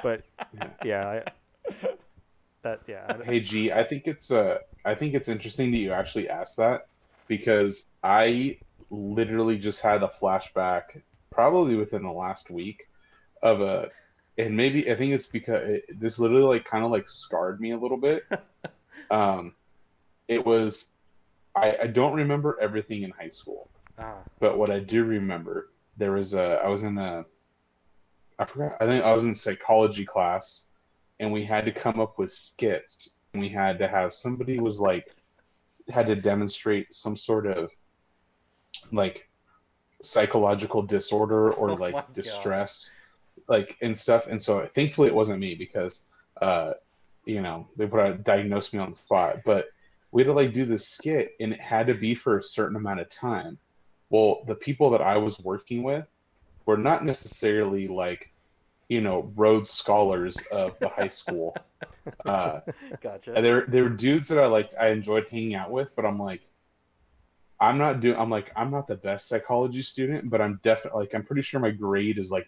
But yeah, Hey G, I think it's interesting that you actually asked that because I literally just had a flashback probably within the last week of a and maybe I think it's because this literally like kind of like scarred me a little bit. Um, it was I don't remember everything in high school, Ah, but what I do remember there was a I was in a I forgot I think I was in psychology class and we had to come up with skits and we had to have somebody was like had to demonstrate some sort of like psychological disorder or oh like my god. distress like and stuff and so thankfully it wasn't me because uh they put out diagnosed me on the spot but we had to like do this skit and it had to be for a certain amount of time. Well, the people that I was working with were not necessarily like Rhodes scholars of the high school. uh Gotcha. and they're dudes that I enjoyed hanging out with, but I'm not the best psychology student, but I'm definitely like I'm pretty sure my grade is like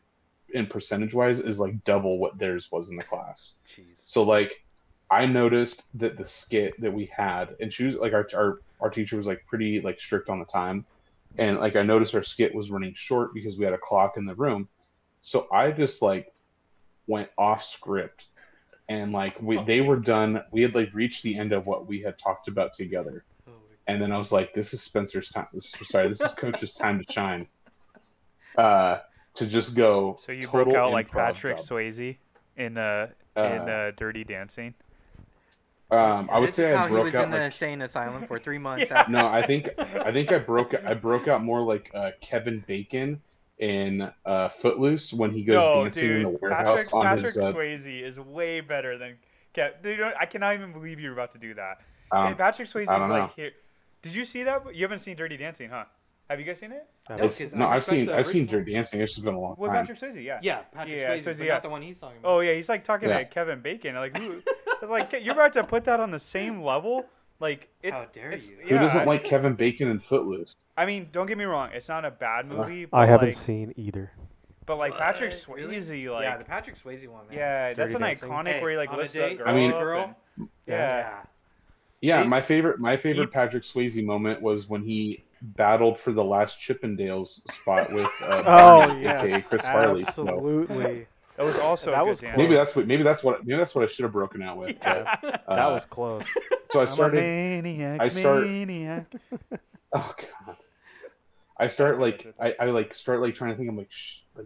in percentage wise is like double what theirs was in the class. Jeez. So like I noticed that the skit that we had, and she was like our teacher was like pretty like strict on the time, and like I noticed our skit was running short because we had a clock in the room. So I just like went off script and like they were done. We had like reached the end of what we had talked about together. Oh And then I was like, this is Spencer's time. Sorry, this is Coach's time to shine. Uh, to just go So you broke total out like improv Patrick job. Swayze in Uh, Dirty Dancing. I would this is say I how he broke was out in the like insane asylum for 3 months Yeah. after. no, I think I broke out more like Kevin Bacon in Footloose when he goes No, dancing in the dude, warehouse on Patrick his Swayze is way better than Dude, I cannot even believe you're about to do that. um Patrick Swayze I is don't like know. here. Did you see that? You haven't seen Dirty Dancing, huh? Have you guys seen it? I No, don't- because I No, respect the I've seen original. Dirty Dancing. It's just been a long With time. Patrick Swayze, yeah. Yeah, Patrick Yeah, Swayze, Swayze, but yeah. not the one he's talking Oh about. yeah, he's like talking Yeah. to Kevin Bacon. Like who? It's like you're about to put that on the same level. Like it's. How dare it's, you. Who Yeah, doesn't like Kevin Bacon in Footloose? I mean, don't get me wrong. It's not a bad Uh, movie, I but haven't like, seen either. Patrick What? Really? Swayze, like, Yeah, the Patrick Swayze one, man. yeah, that's Dirty an Dancing? iconic Hey, where he like on a lifts that date, girl I mean- up. girl. And, Yeah. Yeah. Yeah, He- my favorite he- Patrick Swayze moment was when he battled for the last Chippendales spot with Oh Barney, aka yes, Chris Farley. So absolutely. That was also That a good was dance. close. maybe that's what I should have broken out with. Yeah. But, That was close. so I I'm a started. maniac, I start- maniac. Oh god. I start like I like start like trying to think. I'm like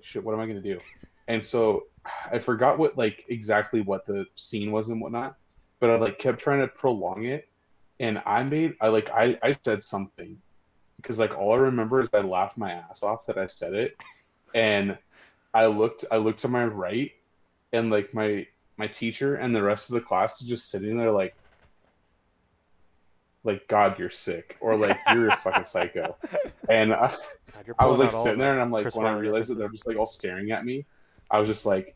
shit. What am I gonna do? And so I forgot what like exactly what the scene was and whatnot. But I like kept trying to prolong it, and I said something because like all I remember is I laughed my ass off that I said it, and I looked to my right, and like my teacher and the rest of the class is just sitting there like God, you're sick, or like you're a fucking psycho. And God, you're I was pulling like out all sitting the there, and I'm like, Chris when I Farley realized that they're references. just like all staring at me, I was just like,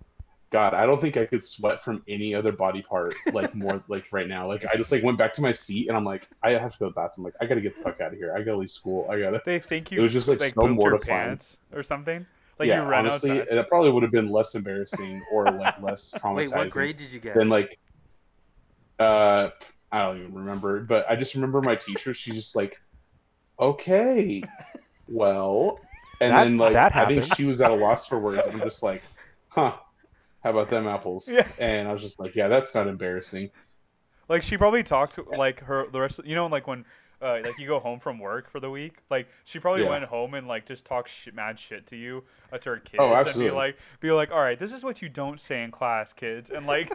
God, I don't think I could sweat from any other body part like more like right now. Like I just like went back to my seat, and I'm like, I have to go to the bathroom. Like I gotta get the fuck out of here. I gotta leave school. I gotta. They think It you was just like so pooped your mortifying. pants or something. Like Yeah, you ran honestly, outside. it probably would have been less embarrassing or like less Wait, what traumatizing grade did you get? than like uh I don't even remember, but I just remember my teacher. She's just like, okay, well, and That- then like that I think happened. she was at a loss for words. I'm just like, huh, how about them apples? Yeah. And I was just like, yeah, that's not embarrassing. Like she probably talked to like her the rest. Like when like you go home from work for the week. Like she probably Yeah. went home and like just talked mad shit to you to her kids Oh, and absolutely. be like, all right, this is what you don't say in class, kids, and like.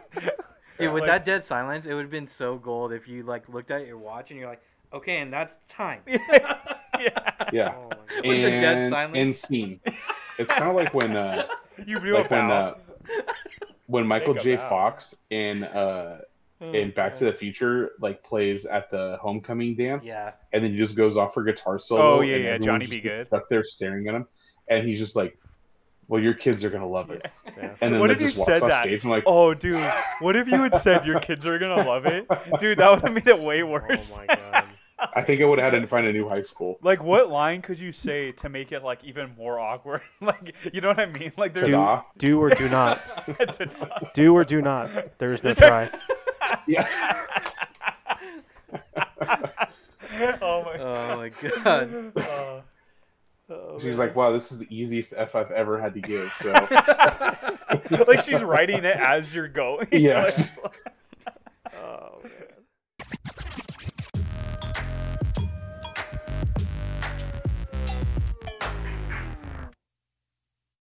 Dude, with like- that dead silence, it would have been so gold if you like looked at your watch and you're like, okay, and that's time. Yeah. Yeah, Oh my God. With the dead silence. and scene. It's kind of like when You blew like a bow. when Michael Take a J. bow. Fox in Back to the Future like plays at the homecoming dance. Yeah. And then he just goes off for guitar solo. Oh, yeah, and yeah, everyone's Johnny just Be Good. stuck there staring at him, and he's just like, "Well, your kids are gonna love it." Yeah. And then What like, if you just walks said off that? stage and like, Oh, dude, what if you had said your kids are gonna love it? Dude, that would have made it way worse. Oh my God. I think I would have had to find a new high school. Like, what line could you say to make it like even more awkward? Like, you know what I mean? Like, there's Ta-da. Do or do not. Ta-da. Do or do not. There is no try. Yeah. Oh my Oh my god. She's like, wow, this is the easiest F I've ever had to give. So like she's writing it as you're going. Yeah. Like, Oh man.